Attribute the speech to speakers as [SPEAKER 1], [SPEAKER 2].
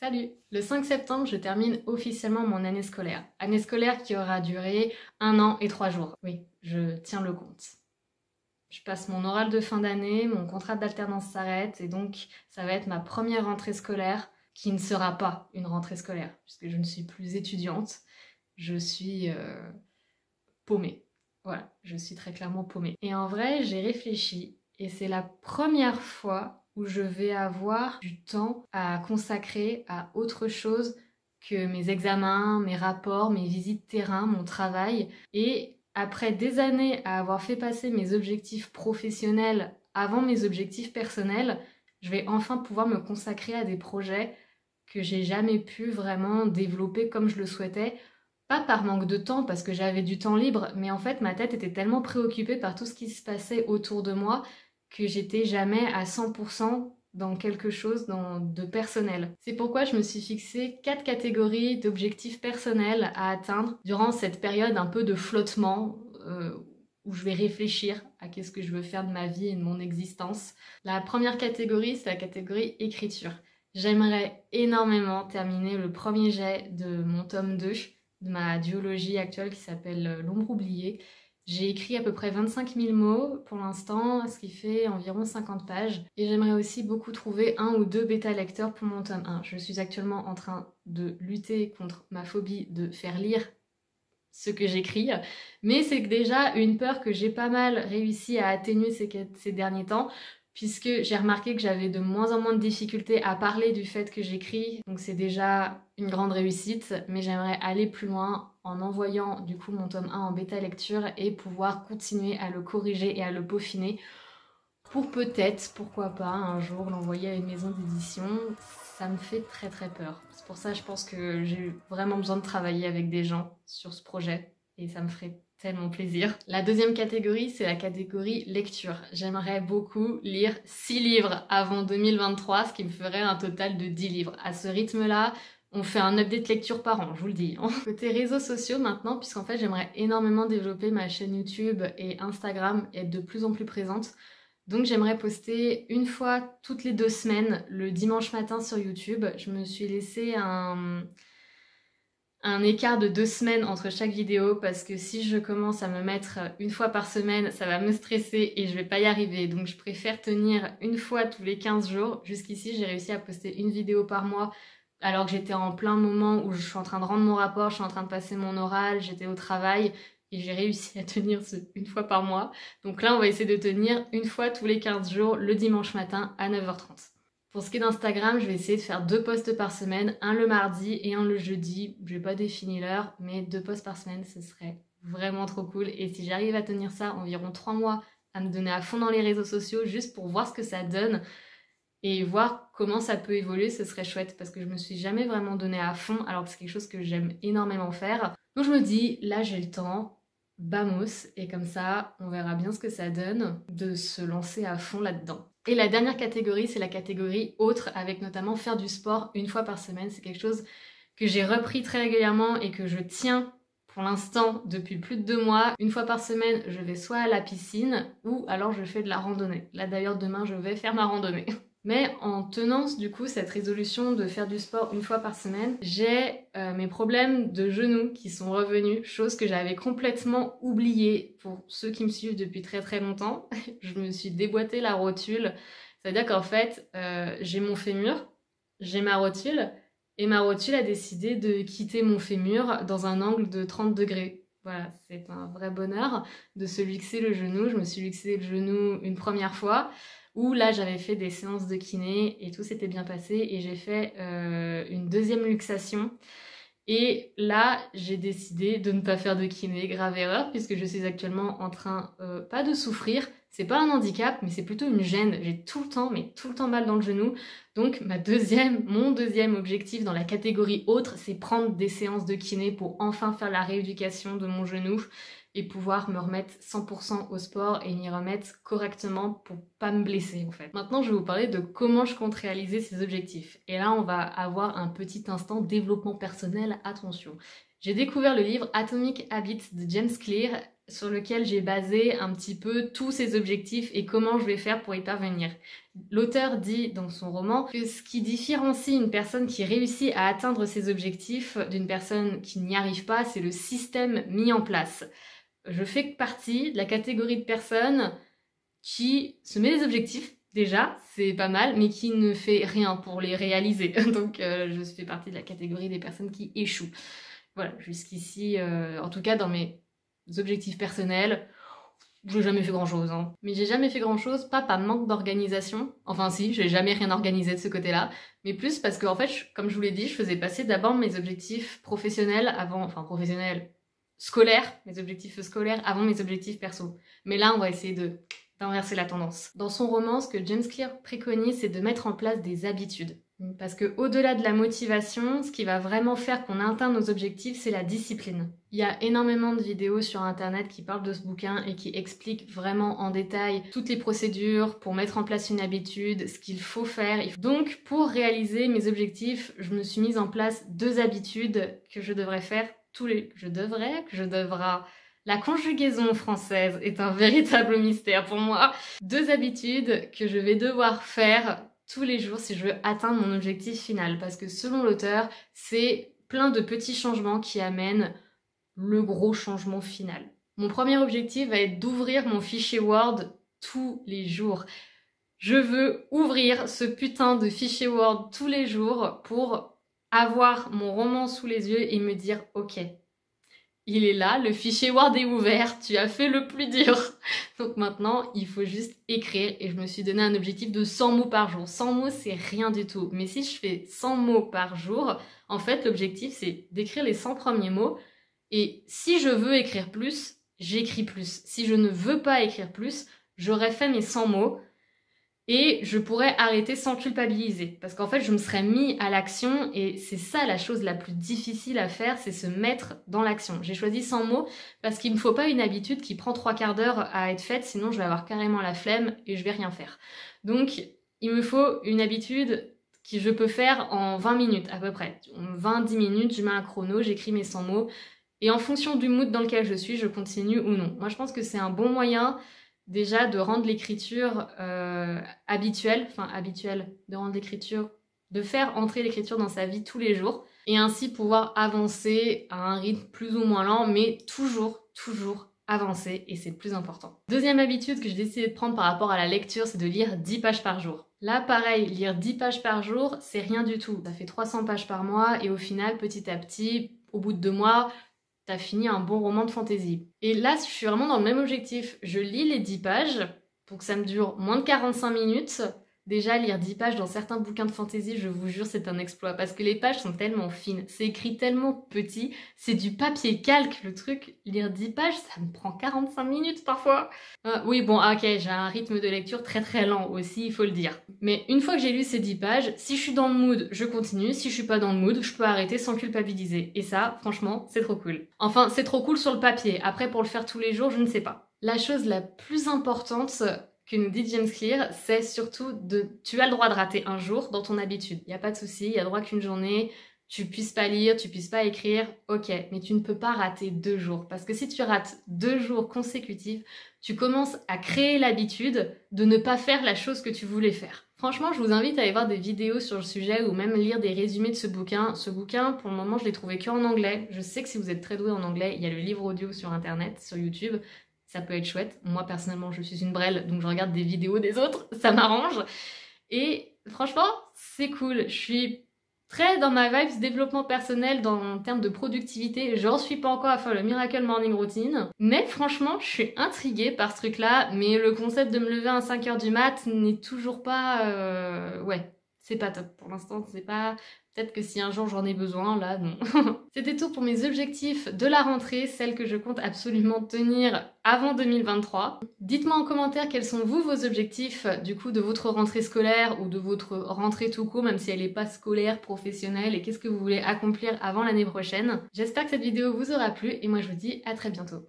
[SPEAKER 1] Salut! Le 5 septembre, je termine officiellement mon année scolaire. Année scolaire qui aura duré 1 an et 3 jours. Oui, je tiens le compte. Je passe mon oral de fin d'année, mon contrat d'alternance s'arrête et donc ça va être ma première rentrée scolaire qui ne sera pas une rentrée scolaire puisque je ne suis plus étudiante. Je suis paumée. Voilà, je suis très clairement paumée. Et en vrai, j'ai réfléchi et c'est la première fois où je vais avoir du temps à consacrer à autre chose que mes examens, mes rapports, mes visites terrain, mon travail. Et après des années à avoir fait passer mes objectifs professionnels avant mes objectifs personnels, je vais enfin pouvoir me consacrer à des projets que j'ai jamais pu vraiment développer comme je le souhaitais. Pas par manque de temps, parce que j'avais du temps libre, mais en fait ma tête était tellement préoccupée par tout ce qui se passait autour de moi que j'étais jamais à 100% dans quelque chose de personnel. C'est pourquoi je me suis fixé 4 catégories d'objectifs personnels à atteindre durant cette période un peu de flottement où je vais réfléchir à qu'est-ce que je veux faire de ma vie et de mon existence. La première catégorie, c'est la catégorie écriture. J'aimerais énormément terminer le premier jet de mon tome 2 de ma duologie actuelle qui s'appelle L'ombre oubliée. J'ai écrit à peu près 25 000 mots pour l'instant, ce qui fait environ 50 pages. Et j'aimerais aussi beaucoup trouver 1 ou 2 bêta-lecteurs pour mon tome 1. Je suis actuellement en train de lutter contre ma phobie de faire lire ce que j'écris, mais c'est déjà une peur que j'ai pas mal réussi à atténuer ces derniers temps, puisque j'ai remarqué que j'avais de moins en moins de difficultés à parler du fait que j'écris, donc c'est déjà une grande réussite, mais j'aimerais aller plus loin en envoyant du coup mon tome 1 en bêta lecture et pouvoir continuer à le corriger et à le peaufiner pour peut-être, pourquoi pas, un jour l'envoyer à une maison d'édition. Ça me fait très très peur. C'est pour ça que je pense que j'ai vraiment besoin de travailler avec des gens sur ce projet et ça me ferait tellement plaisir. La deuxième catégorie, c'est la catégorie lecture. J'aimerais beaucoup lire 6 livres avant 2023, ce qui me ferait un total de 10 livres. À ce rythme-là, on fait un update lecture par an, je vous le dis. Côté réseaux sociaux maintenant, puisqu'en fait j'aimerais énormément développer ma chaîne YouTube et Instagram et être de plus en plus présente. Donc j'aimerais poster une fois toutes les 2 semaines, le dimanche matin sur YouTube. Je me suis laissé un écart de 2 semaines entre chaque vidéo parce que si je commence à me mettre une fois par semaine, ça va me stresser et je vais pas y arriver. Donc je préfère tenir une fois tous les 15 jours. Jusqu'ici, j'ai réussi à poster une vidéo par mois alors que j'étais en plein moment où je suis en train de rendre mon rapport, je suis en train de passer mon oral, j'étais au travail. Et j'ai réussi à tenir une fois par mois. Donc là, on va essayer de tenir une fois tous les 15 jours, le dimanche matin à 9h30. Pour ce qui est d'Instagram, je vais essayer de faire 2 posts par semaine, un le mardi et un le jeudi. Je n'ai pas défini l'heure, mais 2 posts par semaine, ce serait vraiment trop cool. Et si j'arrive à tenir ça environ 3 mois, à me donner à fond dans les réseaux sociaux, juste pour voir ce que ça donne et voir comment ça peut évoluer, ce serait chouette parce que je me suis jamais vraiment donné à fond alors que c'est quelque chose que j'aime énormément faire. Donc je me dis, là j'ai le temps, vamos, et comme ça, on verra bien ce que ça donne de se lancer à fond là-dedans. Et la dernière catégorie, c'est la catégorie autre, avec notamment faire du sport une fois par semaine. C'est quelque chose que j'ai repris très régulièrement et que je tiens pour l'instant depuis plus de 2 mois. Une fois par semaine, je vais soit à la piscine ou alors je fais de la randonnée. Là d'ailleurs, demain, je vais faire ma randonnée. Mais en tenant du coup cette résolution de faire du sport une fois par semaine, j'ai mes problèmes de genoux qui sont revenus, chose que j'avais complètement oubliée pour ceux qui me suivent depuis très très longtemps. Je me suis déboîté la rotule, c'est-à-dire qu'en fait j'ai mon fémur, j'ai ma rotule et ma rotule a décidé de quitter mon fémur dans un angle de 30 degrés. Voilà, c'est un vrai bonheur de se luxer le genou. Je me suis luxé le genou une première fois où là j'avais fait des séances de kiné et tout s'était bien passé et j'ai fait une deuxième luxation et là j'ai décidé de ne pas faire de kiné, grave erreur puisque je suis actuellement en train pas de souffrir, c'est pas un handicap mais c'est plutôt une gêne, j'ai tout le temps mal dans le genou. Donc mon deuxième objectif dans la catégorie autre, c'est prendre des séances de kiné pour enfin faire la rééducation de mon genou et pouvoir me remettre 100% au sport et m'y remettre correctement pour pas me blesser en fait. Maintenant, je vais vous parler de comment je compte réaliser ces objectifs. Et là, on va avoir un petit instant développement personnel, attention. J'ai découvert le livre Atomic Habits de James Clear, sur lequel j'ai basé un petit peu tous ces objectifs et comment je vais faire pour y parvenir. L'auteur dit dans son roman que ce qui différencie une personne qui réussit à atteindre ses objectifs d'une personne qui n'y arrive pas, c'est le système mis en place. Je fais partie de la catégorie de personnes qui se met des objectifs, déjà, c'est pas mal, mais qui ne fait rien pour les réaliser. Donc je fais partie de la catégorie des personnes qui échouent. Voilà, jusqu'ici, en tout cas dans mes objectifs personnels, j'ai jamais fait grand chose, hein. Mais j'ai jamais fait grand chose, pas par manque d'organisation. Enfin si, j'ai jamais rien organisé de ce côté-là. Mais plus parce que, en fait, comme je vous l'ai dit, je faisais passer d'abord mes objectifs professionnels avant, enfin professionnels, scolaires, mes objectifs scolaires avant mes objectifs perso. Mais là, on va essayer d'inverser la tendance. Dans son roman, ce que James Clear préconise, c'est de mettre en place des habitudes. Parce que au-delà de la motivation, ce qui va vraiment faire qu'on atteint nos objectifs, c'est la discipline. Il y a énormément de vidéos sur internet qui parlent de ce bouquin et qui expliquent vraiment en détail toutes les procédures pour mettre en place une habitude, ce qu'il faut faire. Donc pour réaliser mes objectifs, je me suis mise en place 2 habitudes que je devrais faire La conjugaison française est un véritable mystère pour moi. 2 habitudes que je vais devoir faire tous les jours si je veux atteindre mon objectif final. Parce que selon l'auteur, c'est plein de petits changements qui amènent le gros changement final. Mon premier objectif va être d'ouvrir mon fichier Word tous les jours. Je veux ouvrir ce putain de fichier Word tous les jours pour avoir mon roman sous les yeux et me dire « Ok, il est là, le fichier Word est ouvert, tu as fait le plus dur. » Donc maintenant, il faut juste écrire et je me suis donné un objectif de 100 mots par jour. 100 mots, c'est rien du tout. Mais si je fais 100 mots par jour, en fait, l'objectif, c'est d'écrire les 100 premiers mots. Et si je veux écrire plus, j'écris plus. Si je ne veux pas écrire plus, j'aurais fait mes 100 mots. Et je pourrais arrêter sans culpabiliser. Parce qu'en fait, je me serais mis à l'action et c'est ça la chose la plus difficile à faire, c'est se mettre dans l'action. J'ai choisi 100 mots parce qu'il ne me faut pas une habitude qui prend 3/4 d'heure à être faite, sinon je vais avoir carrément la flemme et je vais rien faire. Donc, il me faut une habitude que je peux faire en 20 minutes à peu près. 20-10 minutes, je mets un chrono, j'écris mes 100 mots. Et en fonction du mood dans lequel je suis, je continue ou non. Moi, je pense que c'est un bon moyen déjà de rendre l'écriture habituelle, de rendre l'écriture, de faire entrer l'écriture dans sa vie tous les jours et ainsi pouvoir avancer à un rythme plus ou moins lent, mais toujours avancer et c'est le plus important. Deuxième habitude que j'ai décidé de prendre par rapport à la lecture, c'est de lire 10 pages par jour. Là, pareil, lire 10 pages par jour, c'est rien du tout. Ça fait 300 pages par mois et au final, petit à petit, au bout de 2 mois, t'as fini un bon roman de fantasy. Et là, je suis vraiment dans le même objectif. Je lis les 10 pages pour que ça me dure moins de 45 minutes. Déjà, lire 10 pages dans certains bouquins de fantasy, je vous jure, c'est un exploit. Parce que les pages sont tellement fines, c'est écrit tellement petit, c'est du papier calque, le truc. Lire 10 pages, ça me prend 45 minutes parfois. Oui, bon, ok, j'ai un rythme de lecture très lent aussi, il faut le dire. Mais une fois que j'ai lu ces 10 pages, si je suis dans le mood, je continue. Si je suis pas dans le mood, je peux arrêter sans culpabiliser. Et ça, franchement, c'est trop cool. Enfin, c'est trop cool sur le papier. Après, pour le faire tous les jours, je ne sais pas. La chose la plus importante que nous dit James Clear, c'est surtout tu as le droit de rater un jour dans ton habitude. Il n'y a pas de souci, il y a le droit qu'une journée, tu puisses pas lire, tu puisses pas écrire, ok, mais tu ne peux pas rater 2 jours. Parce que si tu rates 2 jours consécutifs, tu commences à créer l'habitude de ne pas faire la chose que tu voulais faire. Franchement, je vous invite à aller voir des vidéos sur le sujet ou même lire des résumés de ce bouquin. Ce bouquin, pour le moment, je l'ai trouvé qu'en anglais. Je sais que si vous êtes très doué en anglais, il y a le livre audio sur internet, sur YouTube. Ça peut être chouette. Moi, personnellement, je suis une brêle, donc je regarde des vidéos des autres, ça m'arrange. Et franchement, c'est cool. Je suis très dans ma vibe développement personnel en termes de productivité. J'en suis pas encore à faire le Miracle Morning Routine. Mais franchement, je suis intriguée par ce truc-là. Mais le concept de me lever à 5 h du mat n'est toujours pas... Ouais, c'est pas top. Pour l'instant, c'est pas... Peut-être que si un jour j'en ai besoin, là, non. C'était tout pour mes objectifs de la rentrée, celles que je compte absolument tenir avant 2023. Dites-moi en commentaire quels sont vos objectifs du coup de votre rentrée scolaire ou de votre rentrée tout court, même si elle n'est pas scolaire, professionnelle, et qu'est-ce que vous voulez accomplir avant l'année prochaine. J'espère que cette vidéo vous aura plu et moi je vous dis à très bientôt.